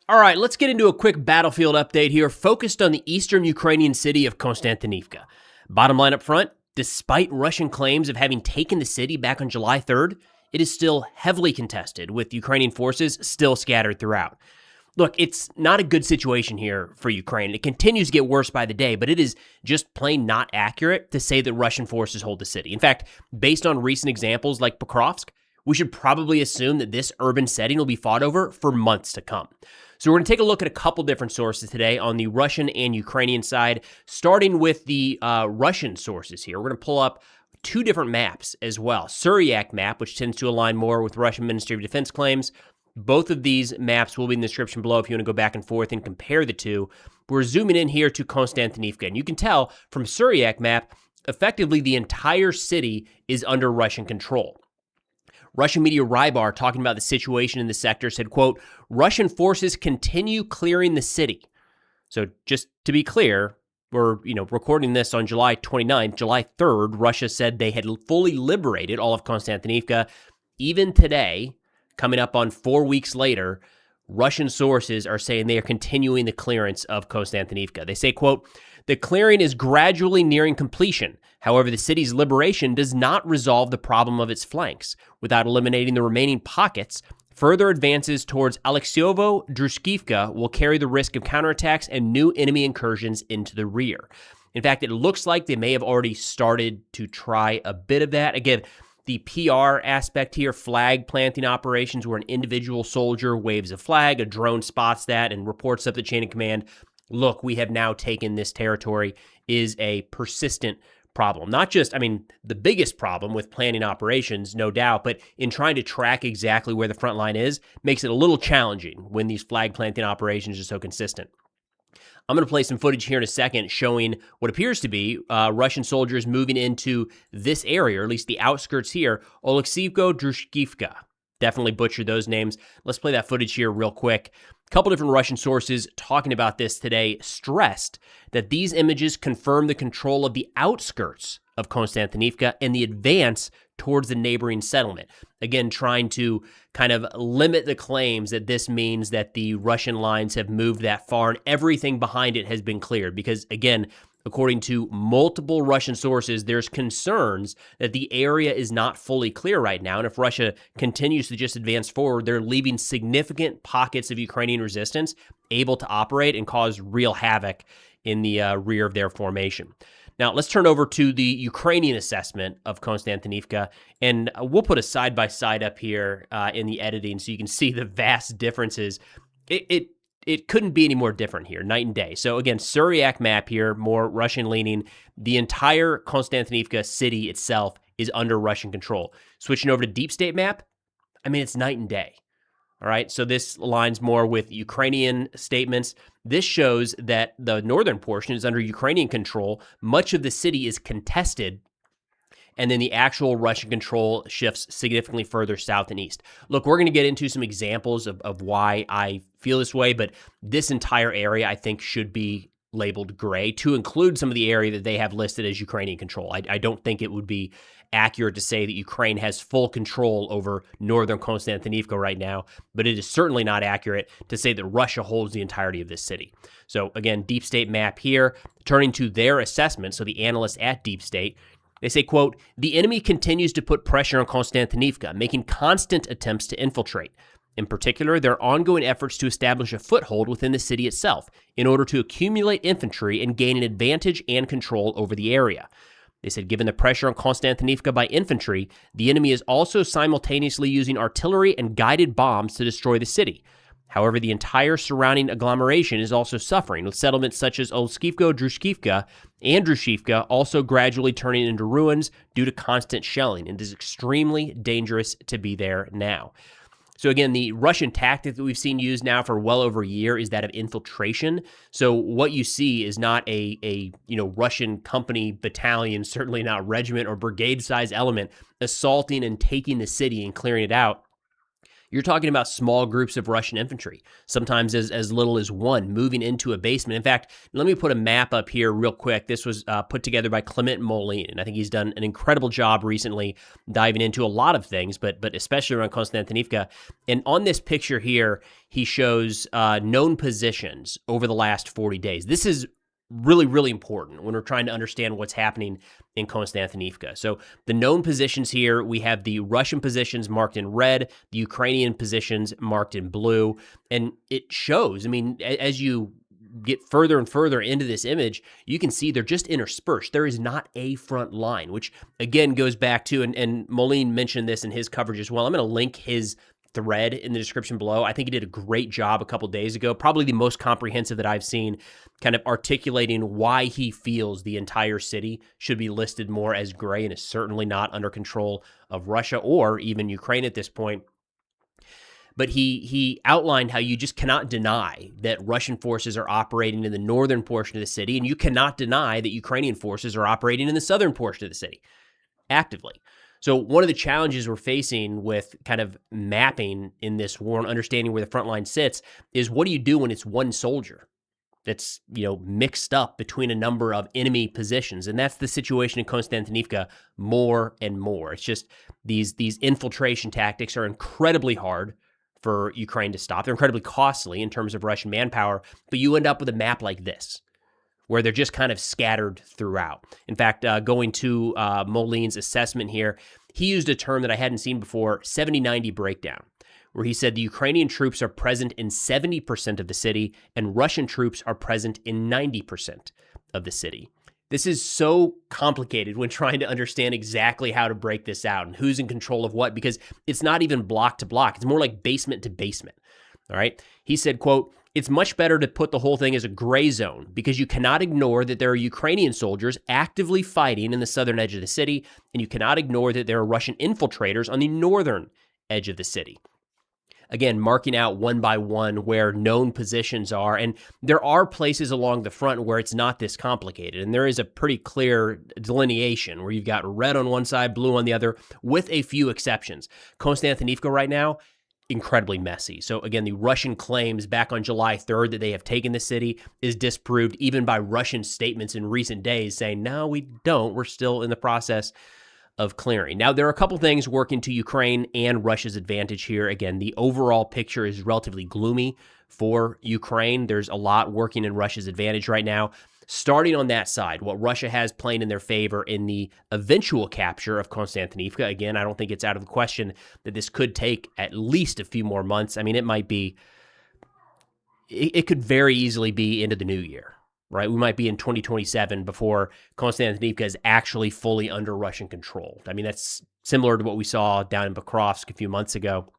All right, let's get into a quick battlefield update here, focused on the eastern Ukrainian city of Constantinivka. Bottom line up front, despite Russian claims of having taken the city back on July 3rd, it is still heavily contested, with Ukrainian forces still scattered throughout. Look, it's not a good situation here for Ukraine. It continues to get worse by the day, but it is just plain not accurate to say that Russian forces hold the city. In fact, based on recent examples like Pokrovsk, we should probably assume that this urban setting will be fought over for months to come. So we're going to take a look at a couple different sources today on the Russian and Ukrainian side, starting with the Russian sources here. We're going to pull up two different maps as well. Suryak map, which tends to align more with Russian Ministry of Defense claims. Both of these maps will be in the description below if you want to go back and forth and compare the two. We're zooming in here to Constantinivka, and you can tell from Suryak map, effectively the entire city is under Russian control. Russian media Rybar, talking about the situation in the sector, said, quote, Russian forces continue clearing the city. So just to be clear, we're recording this on July 29th. July 3rd, Russia said they had fully liberated all of Konstantinivka. Even today, coming up on 4 weeks later, Russian sources are saying they are continuing the clearance of Konstantinivka. They say, quote, the clearing is gradually nearing completion. However, the city's liberation does not resolve the problem of its flanks. Without eliminating the remaining pockets, further advances towards Alexeyevo-Druskivka will carry the risk of counterattacks and new enemy incursions into the rear. In fact, it looks like they may have already started to try a bit of that. Again, the PR aspect here, flag planting operations, where an individual soldier waves a flag, a drone spots that and reports up the chain of command. Look, we have now taken this territory, is a persistent problem. Not just, the biggest problem with planning operations, no doubt, but in trying to track exactly where the front line is, makes it a little challenging when these flag planting operations are so consistent. I'm going to play some footage here in a second showing what appears to be Russian soldiers moving into this area, or at least the outskirts here, Oleksiyevko-Druskivka. Definitely butchered those names. Let's play that footage here real quick. A couple different Russian sources talking about this today stressed that these images confirm the control of the outskirts of Konstantinivka and the advance towards the neighboring settlement. Again, trying to kind of limit the claims that this means that the Russian lines have moved that far and everything behind it has been cleared. Because again, according to multiple Russian sources, there's concerns that the area is not fully clear right now. And if Russia continues to just advance forward, they're leaving significant pockets of Ukrainian resistance able to operate and cause real havoc in the rear of their formation. Now, let's turn over to the Ukrainian assessment of Konstantinivka, and we'll put a side-by-side up here in the editing so you can see the vast differences. It couldn't be any more different here, night and day. So again, Suryak map here, more Russian-leaning. The entire Konstantinivka city itself is under Russian control. Switching over to deep state map, it's night and day. All right, so this aligns more with Ukrainian statements. This shows that the northern portion is under Ukrainian control. Much of the city is contested, and then the actual Russian control shifts significantly further south and east. Look, we're going to get into some examples of why I feel this way, but this entire area, I think, should be labeled gray to include some of the area that they have listed as Ukrainian control. I don't think it would be accurate to say that Ukraine has full control over northern Konstantinivka right now, but it is certainly not accurate to say that Russia holds the entirety of this city. So again, deep state map here, turning to their assessment, so the analysts at deep state, they say, quote, the enemy continues to put pressure on Konstantinivka, making constant attempts to infiltrate. In particular, there are ongoing efforts to establish a foothold within the city itself in order to accumulate infantry and gain an advantage and control over the area. They said, given the pressure on Konstantinivka by infantry, the enemy is also simultaneously using artillery and guided bombs to destroy the city. However, the entire surrounding agglomeration is also suffering, with settlements such as Oleksiyevko-Druskivka and Druskivka also gradually turning into ruins due to constant shelling. It is extremely dangerous to be there now. So again, the Russian tactic that we've seen used now for well over a year is that of infiltration. So what you see is not a Russian company, battalion, certainly not regiment or brigade size element assaulting and taking the city and clearing it out. You're talking about small groups of Russian infantry, sometimes as little as one, moving into a basement. In fact, let me put a map up here real quick. This was put together by Clement Moline, and I think he's done an incredible job recently diving into a lot of things, but especially around Konstantinivka. And on this picture here, he shows known positions over the last 40 days. This is really, really important when we're trying to understand what's happening in Konstantinivka. So the known positions here, we have the Russian positions marked in red, the Ukrainian positions marked in blue, and it shows, I mean, as you get further and further into this image, you can see they're just interspersed. There is not a front line, which again goes back to, and Moline mentioned this in his coverage as well. I'm going to link his thread in the description below. I think he did a great job a couple days ago, probably the most comprehensive that I've seen, kind of articulating why he feels the entire city should be listed more as gray and is certainly not under control of Russia or even Ukraine at this point. But he outlined how you just cannot deny that Russian forces are operating in the northern portion of the city, and you cannot deny that Ukrainian forces are operating in the southern portion of the city actively. So one of the challenges we're facing with kind of mapping in this war and understanding where the front line sits is, what do you do when it's one soldier that's, mixed up between a number of enemy positions? And that's the situation in Konstantinivka more and more. It's just these infiltration tactics are incredibly hard for Ukraine to stop. They're incredibly costly in terms of Russian manpower, but you end up with a map like this, where they're just kind of scattered throughout. In fact, going to Moline's assessment here, he used a term that I hadn't seen before, 70-90 breakdown, where he said the Ukrainian troops are present in 70% of the city and Russian troops are present in 90% of the city. This is so complicated when trying to understand exactly how to break this out and who's in control of what, because it's not even block to block. It's more like basement to basement. All right. He said, quote, "It's much better to put the whole thing as a gray zone because you cannot ignore that there are Ukrainian soldiers actively fighting in the southern edge of the city, and you cannot ignore that there are Russian infiltrators on the northern edge of the city." Again, marking out one by one where known positions are. And there are places along the front where it's not this complicated. And there is a pretty clear delineation where you've got red on one side, blue on the other, with a few exceptions. Konstantinivka right now, incredibly messy. So again, the Russian claims back on July 3rd that they have taken the city is disproved even by Russian statements in recent days saying, no, we don't. We're still in the process of clearing. Now, there are a couple things working to Ukraine and Russia's advantage here. Again, the overall picture is relatively gloomy for Ukraine. There's a lot working in Russia's advantage right now. Starting on that side, what Russia has playing in their favor in the eventual capture of Konstantinivka. Again, I don't think it's out of the question that this could take at least a few more months. I mean, it could very easily be into the new year. Right, we might be in 2027 before Konstantinivka is actually fully under Russian control. I mean, that's similar to what we saw down in Pokrovsk a few months ago.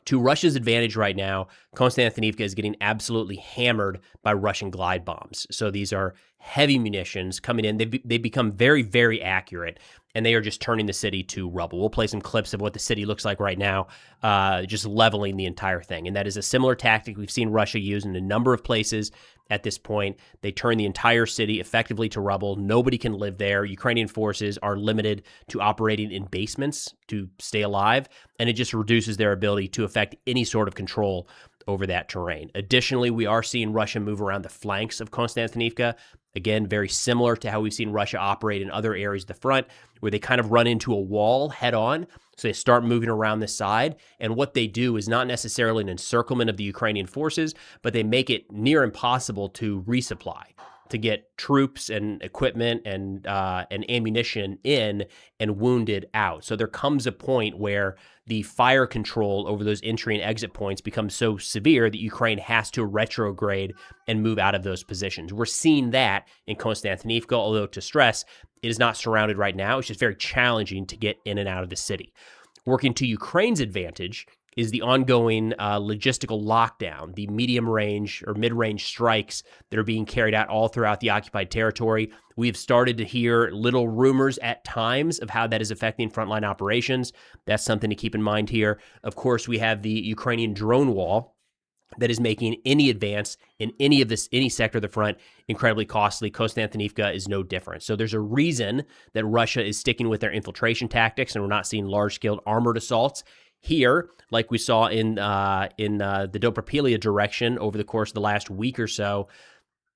To Russia's advantage right now, Konstantinivka is getting absolutely hammered by Russian glide bombs. So these are heavy munitions coming in. They've become very, very accurate, and they are just turning the city to rubble. We'll play some clips of what the city looks like right now, just leveling the entire thing. And that is a similar tactic we've seen Russia use in a number of places at this point. They turn the entire city effectively to rubble. Nobody can live there. Ukrainian forces are limited to operating in basements to stay alive, and it just reduces their ability to affect any sort of control over that terrain. Additionally, we are seeing Russia move around the flanks of Konstantinivka. Again, very similar to how we've seen Russia operate in other areas of the front, where they kind of run into a wall head on. So they start moving around the side. And what they do is not necessarily an encirclement of the Ukrainian forces, but they make it near impossible to resupply, to get troops and equipment and ammunition in and wounded out. So there comes a point where the fire control over those entry and exit points becomes so severe that Ukraine has to retrograde and move out of those positions. We're seeing that in Konstantinivka, although to stress, it is not surrounded right now. It's just very challenging to get in and out of the city. Working to Ukraine's advantage is the ongoing logistical lockdown, the medium-range or mid-range strikes that are being carried out all throughout the occupied territory. We have started to hear little rumors at times of how that is affecting frontline operations. That's something to keep in mind here. Of course, we have the Ukrainian drone wall that is making any advance in any sector of the front incredibly costly. Konstantinivka is no different. So there's a reason that Russia is sticking with their infiltration tactics, and we're not seeing large-scale armored assaults here, like we saw in the Dobropilia direction over the course of the last week or so.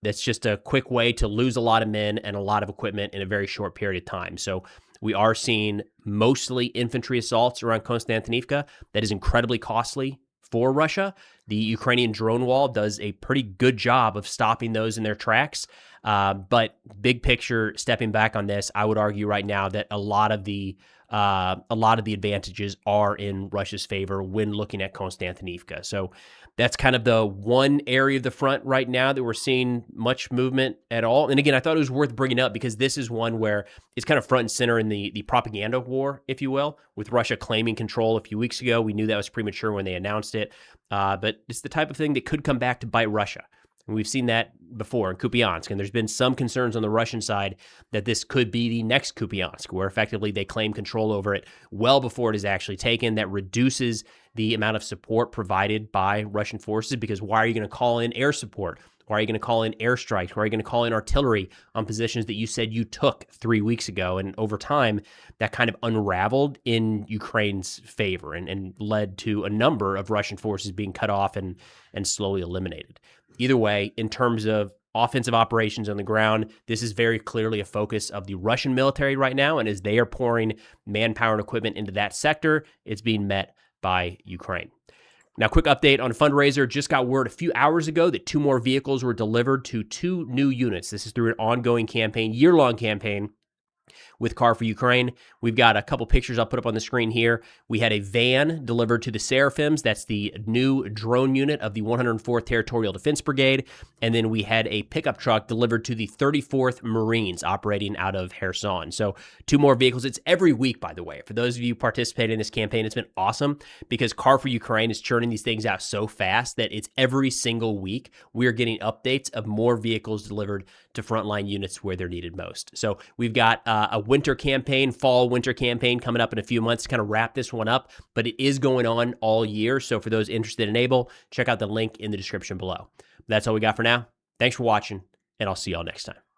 That's just a quick way to lose a lot of men and a lot of equipment in a very short period of time. So we are seeing mostly infantry assaults around Konstantinivka. That is incredibly costly for Russia. The Ukrainian drone wall does a pretty good job of stopping those in their tracks. But big picture, stepping back on this, I would argue right now that a lot of the advantages are in Russia's favor when looking at Konstantinivka. So that's kind of the one area of the front right now that we're seeing much movement at all. And again, I thought it was worth bringing up because this is one where it's kind of front and center in the propaganda war, if you will, with Russia claiming control a few weeks ago. We knew that was premature when they announced it, but it's the type of thing that could come back to bite Russia. And we've seen that before in Kupiansk, and there's been some concerns on the Russian side that this could be the next Kupiansk, where effectively they claim control over it well before it is actually taken. That reduces the amount of support provided by Russian forces, because why are you going to call in air support? Why are you going to call in airstrikes? Why are you going to call in artillery on positions that you said you took 3 weeks ago? And over time, that kind of unraveled in Ukraine's favor and led to a number of Russian forces being cut off and slowly eliminated. Either way, in terms of offensive operations on the ground, this is very clearly a focus of the Russian military right now. And as they are pouring manpower and equipment into that sector, it's being met by Ukraine. Now, quick update on Fundraiser. Just got word a few hours ago that 2 more vehicles were delivered to 2 new units. This is through an ongoing campaign, year-long campaign with Car for Ukraine. We've got a couple pictures I'll put up on the screen here. We had a van delivered to the Seraphims. That's the new drone unit of the 104th Territorial Defense Brigade. And then we had a pickup truck delivered to the 34th Marines operating out of Kherson. So 2 more vehicles. It's every week, by the way. For those of you participating in this campaign, it's been awesome because Car for Ukraine is churning these things out so fast that it's every single week we're getting updates of more vehicles delivered to frontline units where they're needed most. So we've got a winter campaign, fall-winter campaign coming up in a few months to kind of wrap this one up, but it is going on all year. So for those interested in Able, check out the link in the description below. That's all we got for now. Thanks for watching, and I'll see y'all next time.